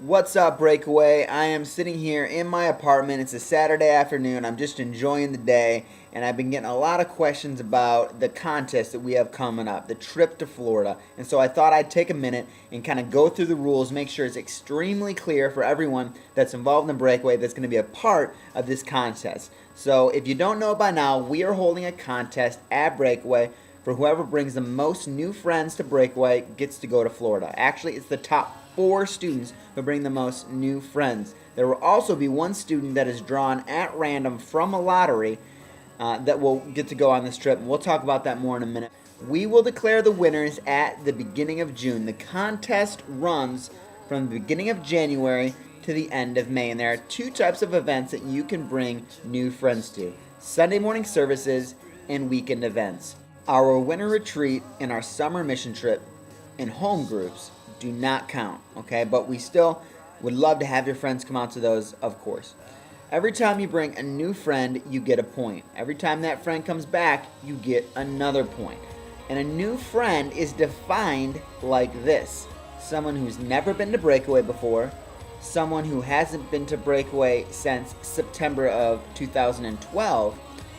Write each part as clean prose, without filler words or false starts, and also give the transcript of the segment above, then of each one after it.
What's up, Breakaway? I am sitting here in my apartment. It's a Saturday afternoon. I'm just enjoying the day, and I've been getting a lot of questions about the contest that we have coming up, the trip to Florida. And so I thought I'd take a minute and kind of go through the rules, make sure it's extremely clear for everyone that's involved in Breakaway that's going to be a part of this contest. So if you don't know by now, we are holding a contest at Breakaway for whoever brings the most new friends to Breakaway gets to go to Florida. Actually, it's the top 4 students who bring the most new friends. There will also be one student that is drawn at random from a lottery that will get to go on this trip. And we'll talk about that more in a minute. We will declare the winners at the beginning of June. The contest runs from the beginning of January to the end of May. And there are 2 types of events that you can bring new friends to: Sunday morning services and weekend events. Our winter retreat and our summer mission trip in home groups do not count, okay? But we still would love to have your friends come out to those, of course. Every time you bring a new friend, you get a point. Every time that friend comes back, you get another point. And a new friend is defined like this: someone who's never been to Breakaway before, someone who hasn't been to Breakaway since September of 2012,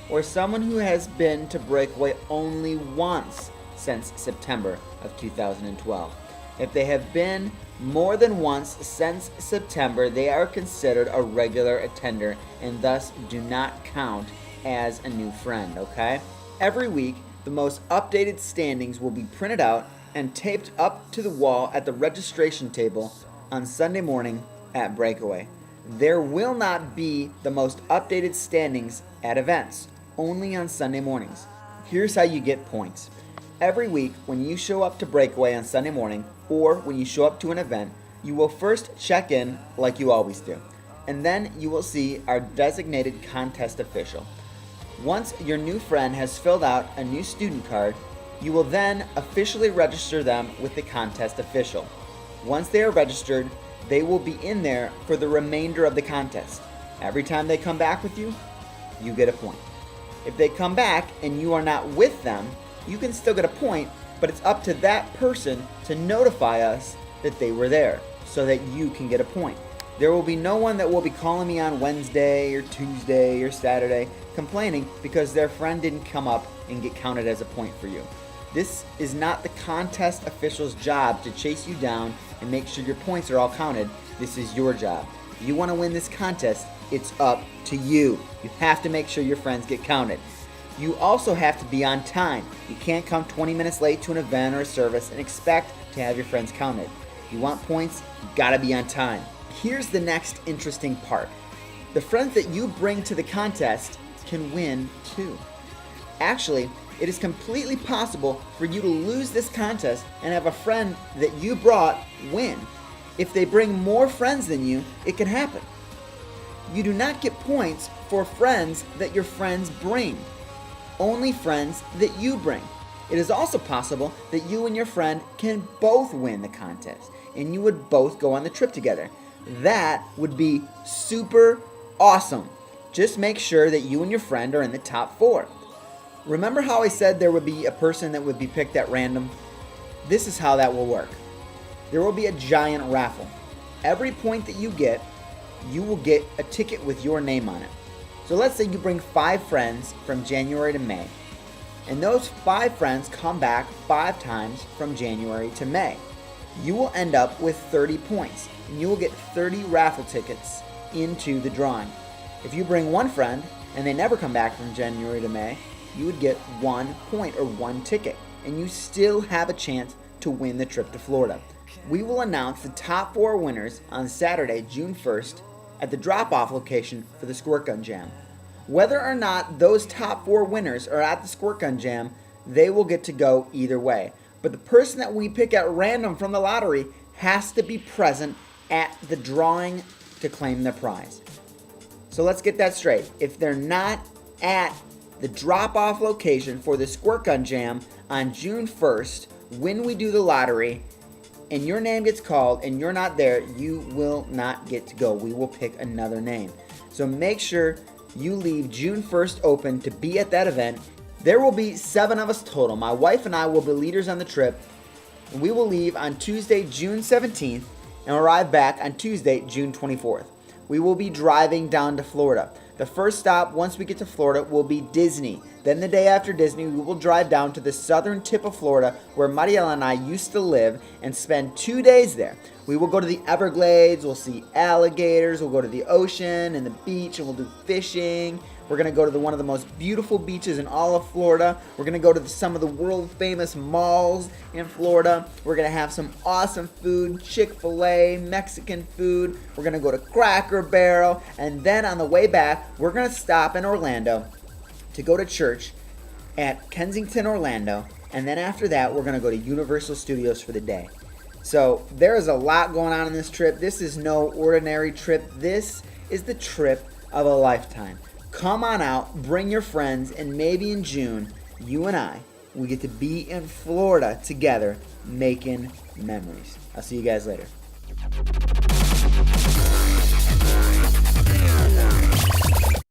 or someone who has been to Breakaway only once since September of 2012. If they have been more than once since September, they are considered a regular attender and thus do not count as a new friend, okay? Every week, the most updated standings will be printed out and taped up to the wall at the registration table on Sunday morning at Breakaway. There will not be the most updated standings at events, only on Sunday mornings. Here's how you get points. Every week, when you show up to Breakaway on Sunday morning, or when you show up to an event, you will first check in like you always do, and then you will see our designated contest official. Once your new friend has filled out a new student card, you will then officially register them with the contest official. Once they are registered, they will be in there for the remainder of the contest. Every time they come back with you, you get a point. If they come back and you are not with them, you can still get a point, but it's up to that person to notify us that they were there so that you can get a point. There will be no one that will be calling me on Wednesday or Tuesday or Saturday complaining because their friend didn't come up and get counted as a point for you. This is not the contest official's job to chase you down and make sure your points are all counted. This is your job. If you want to win this contest, it's up to you. You have to make sure your friends get counted. You also have to be on time. You can't come 20 minutes late to an event or a service and expect to have your friends counted. If you want points, you gotta be on time. Here's the next interesting part. The friends that you bring to the contest can win too. Actually, it is completely possible for you to lose this contest and have a friend that you brought win. If they bring more friends than you, it can happen. You do not get points for friends that your friends bring. Only friends that you bring. It is also possible that you and your friend can both win the contest and you would both go on the trip together. That would be super awesome. Just make sure that you and your friend are in the top 4. Remember how I said there would be a person that would be picked at random? This is how that will work. There will be a giant raffle. Every point that you get, you will get a ticket with your name on it. So let's say you bring 5 friends from January to May, and those 5 friends come back 5 times from January to May. You will end up with 30 points, and you will get 30 raffle tickets into the drawing. If you bring 1 friend, and they never come back from January to May, you would get 1 point or 1 ticket, and you still have a chance to win the trip to Florida. We will announce the top 4 winners on Saturday, June 1st, at the drop-off location for the Squirt Gun Jam. Whether or not those top 4 winners are at the Squirt Gun Jam, they will get to go either way. But the person that we pick at random from the lottery has to be present at the drawing to claim their prize. So let's get that straight. If they're not at the drop-off location for the Squirt Gun Jam on June 1st, when we do the lottery, and your name gets called and you're not there, you will not get to go. We will pick another name. So make sure you leave June 1st open to be at that event. There will be 7 of us total. My wife and I will be leaders on the trip. And we will leave on Tuesday, June 17th, and arrive back on Tuesday, June 24th. We will be driving down to Florida. The first stop once we get to Florida will be Disney. Then the day after Disney, we will drive down to the southern tip of Florida where Mariela and I used to live and spend 2 days there. We will go to the Everglades, we'll see alligators, we'll go to the ocean and the beach, and we'll do fishing. We're going to go to one of the most beautiful beaches in all of Florida. We're going to go to some of the world famous malls in Florida. We're going to have some awesome food, Chick-fil-A, Mexican food. We're going to go to Cracker Barrel. And then on the way back, we're going to stop in Orlando to go to church at Kensington, Orlando. And then after that, we're going to go to Universal Studios for the day. So there is a lot going on in this trip. This is no ordinary trip. This is the trip of a lifetime. Come on out, bring your friends, and maybe in June, you and I will get to be in Florida together making memories. I'll see you guys later.